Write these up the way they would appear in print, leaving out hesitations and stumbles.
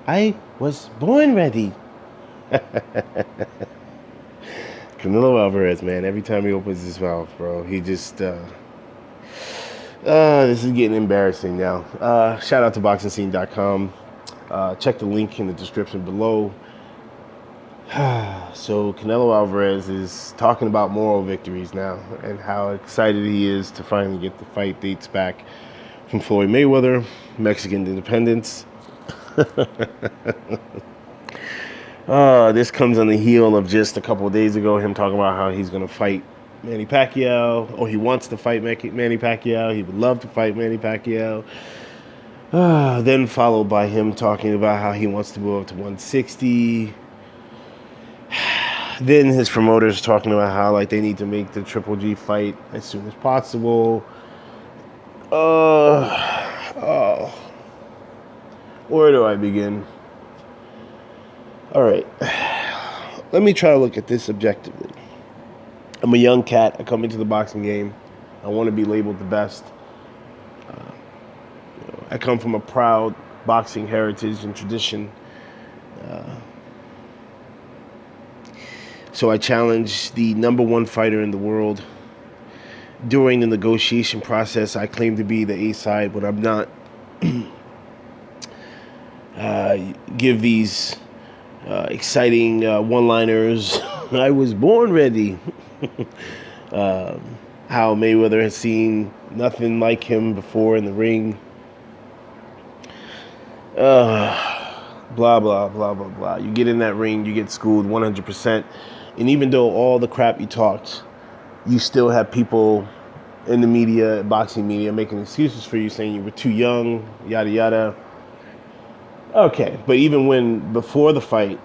I was born ready. Canelo Alvarez, man. Every time he opens his mouth, bro, he just. This is getting embarrassing now. Shout out to BoxingScene.com. Check the link in the description below. So Canelo Alvarez is talking about moral victories now and how excited he is to finally get the fight dates back from Floyd Mayweather, Mexican independence. This comes on the heel of just a couple of days ago him talking about how he's going to fight Manny Pacquiao, or he wants to fight Manny Pacquiao. He would love to fight Manny Pacquiao. Then followed by him talking about how he wants to go up to 160. Then his promoters talking about how like they need to make the Triple G fight as soon as possible. Where do I begin? All right, let me try to look at this objectively. I'm a young cat. I come into the boxing game. I want to be labeled the best. I come from a proud boxing heritage and tradition. So I challenged the #1 fighter in the world. During the negotiation process, I claim to be the A side when I'm not. Give these exciting one-liners. I was born ready. How Mayweather has seen nothing like him before in the ring. Blah, blah, blah, blah, blah. You get in that ring, you get schooled 100%. And even though all the crap you talked, you still have people in the media, boxing media, making excuses for you, saying you were too young, yada, yada. Okay, but even when, before the fight,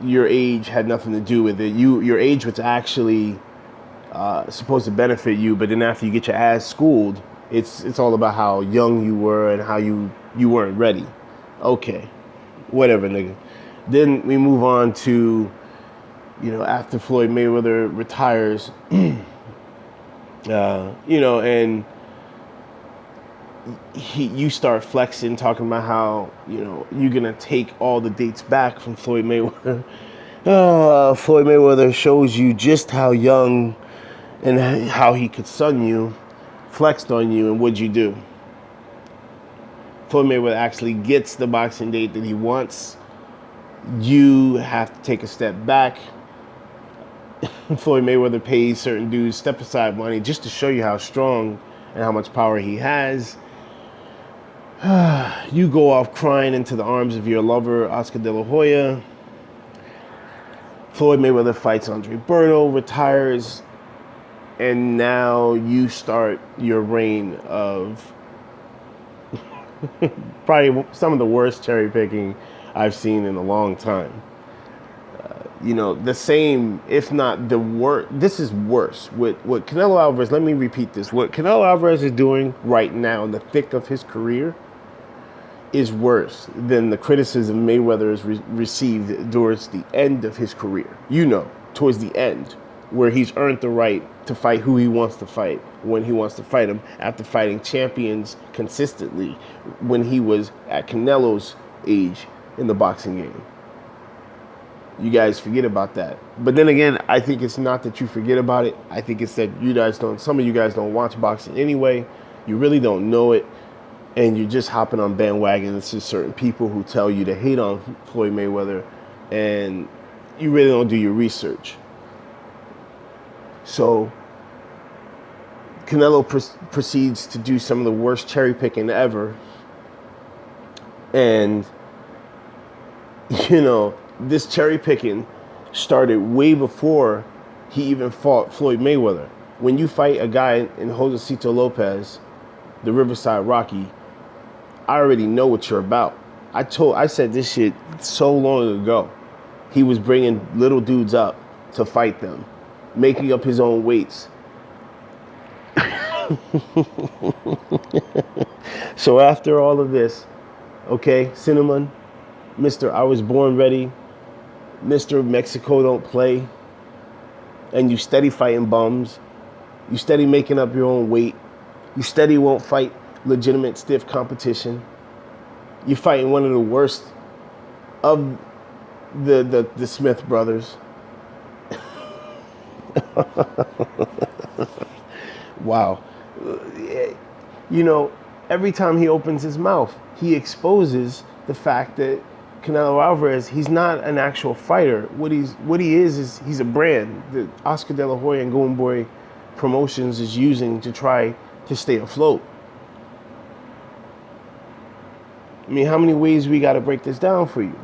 your age had nothing to do with it. Your age was actually supposed to benefit you, but then after you get your ass schooled, it's all about how young you were and how you weren't ready. Okay, whatever, nigga. Then we move on to, after Floyd Mayweather retires, and you start flexing, talking about how, you're going to take all the dates back from Floyd Mayweather. Floyd Mayweather shows you just how young and how he could sun you, flexed on you, and what'd you do? Floyd Mayweather actually gets the boxing date that he wants. You have to take a step back. Floyd Mayweather pays certain dudes step aside money just to show you how strong and how much power he has. You go off crying into the arms of your lover, Oscar De La Hoya. Floyd Mayweather fights Andre Berto, retires, and now you start your reign of probably some of the worst cherry picking I've seen in a long time. The same, if not the worst. This is worse. What Canelo Alvarez, let me repeat this. What Canelo Alvarez is doing right now in the thick of his career is worse than the criticism Mayweather has received towards the end of his career. Towards the end, where he's earned the right to fight who he wants to fight, when he wants to fight him, after fighting champions consistently when he was at Canelo's age in the boxing game. You guys forget about that. But then again, I think it's not that you forget about it. I think it's that some of you guys don't watch boxing anyway. You really don't know it. And you're just hopping on bandwagons to certain people who tell you to hate on Floyd Mayweather, and you really don't do your research. So Canelo proceeds to do some of the worst cherry picking ever. And, this cherry picking started way before he even fought Floyd Mayweather. When you fight a guy in Josecito Lopez, the Riverside Rocky, I already know what you're about. I said this shit so long ago. He was bringing little dudes up to fight them, making up his own weights. So after all of this, okay, Cinnamon, Mr. I was born ready, Mr. Mexico don't play, and you steady fighting bums, you steady making up your own weight, you steady won't fight legitimate stiff competition. You're fighting one of the worst of the Smith brothers. Wow. You know, every time he opens his mouth, he exposes the fact that Canelo Alvarez, he's not an actual fighter. What he is he's a brand that Oscar De La Hoya and Golden Boy Promotions is using to try to stay afloat. I mean, how many ways we got to break this down for you?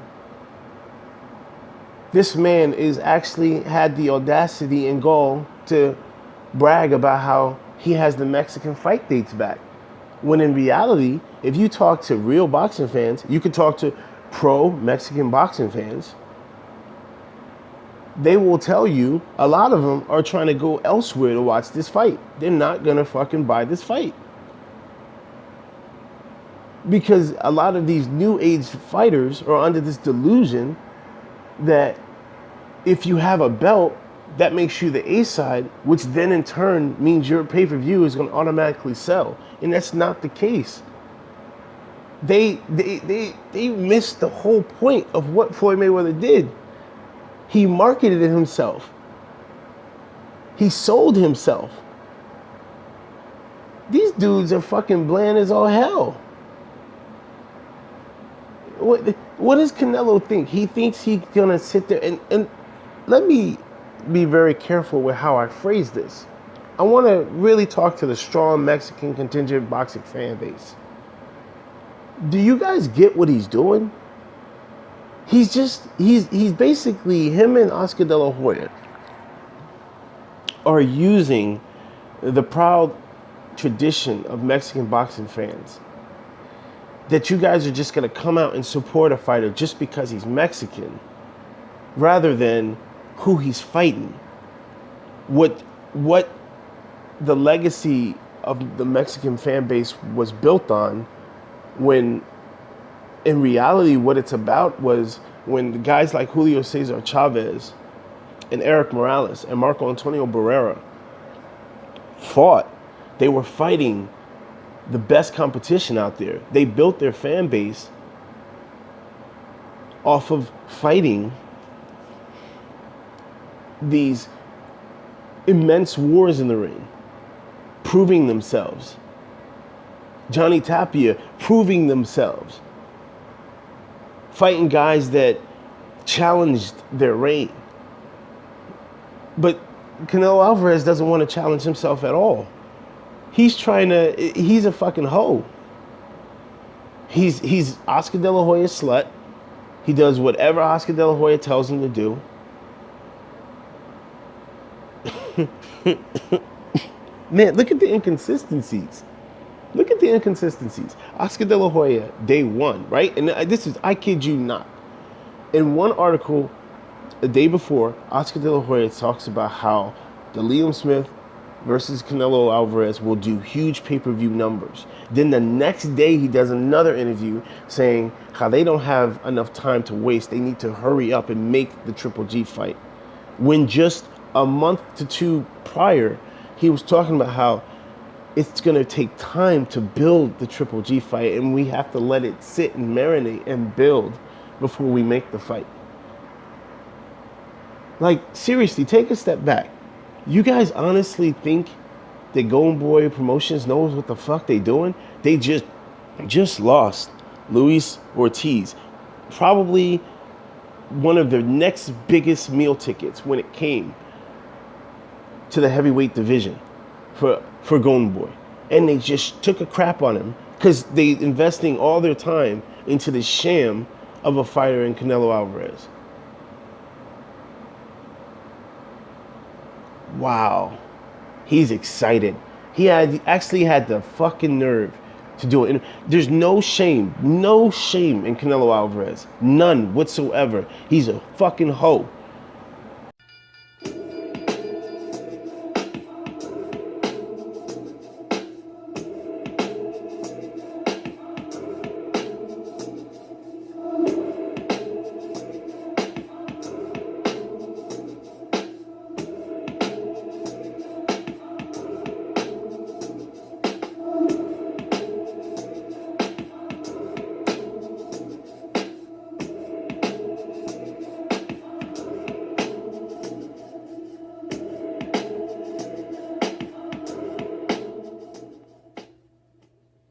This man is actually had the audacity and gall to brag about how he has the Mexican fight dates back. When in reality, if you talk to real boxing fans, you could talk to pro-Mexican boxing fans, they will tell you a lot of them are trying to go elsewhere to watch this fight. They're not going to fucking buy this fight. Because a lot of these new age fighters are under this delusion that if you have a belt, that makes you the A side, which then in turn means your pay-per-view is going to automatically sell. And that's not the case. They missed the whole point of what Floyd Mayweather did. He marketed it himself. He sold himself. These dudes are fucking bland as all hell. What does Canelo think? He thinks he's gonna sit there and let me be very careful with how I phrase this. I want to really talk to the strong Mexican contingent boxing fan base. Do you guys get what he's doing? He's basically, him and Oscar De La Hoya are using the proud tradition of Mexican boxing fans that you guys are just going to come out and support a fighter just because he's Mexican rather than who he's fighting. What the legacy of the Mexican fan base was built on, when in reality what it's about was when guys like Julio Cesar Chavez and Eric Morales and Marco Antonio Barrera fought, they were fighting the best competition out there. They built their fan base off of fighting these immense wars in the ring, proving themselves. Johnny Tapia proving themselves. Fighting guys that challenged their reign. But Canelo Alvarez doesn't want to challenge himself at all. He's a fucking hoe. He's Oscar De La Hoya's slut. He does whatever Oscar De La Hoya tells him to do. Man, look at the inconsistencies. Look at the inconsistencies. Oscar De La Hoya, day one, right? And I kid you not. In one article, a day before, Oscar De La Hoya talks about how the Liam Smith versus Canelo Alvarez will do huge pay-per-view numbers. Then the next day, he does another interview saying how they don't have enough time to waste. They need to hurry up and make the Triple G fight. When just a month to two prior, he was talking about how it's going to take time to build the Triple G fight, and we have to let it sit and marinate and build before we make the fight. Like, seriously, take a step back. You guys honestly think that Golden Boy Promotions knows what the fuck they doing? They just lost Luis Ortiz, probably one of their next biggest meal tickets when it came to the heavyweight division for Golden Boy. And they just took a crap on him because they investing all their time into the sham of a fighter in Canelo Alvarez. Wow. He's excited. He actually had the fucking nerve to do it. And there's no shame in Canelo Alvarez. None whatsoever. He's a fucking hoe.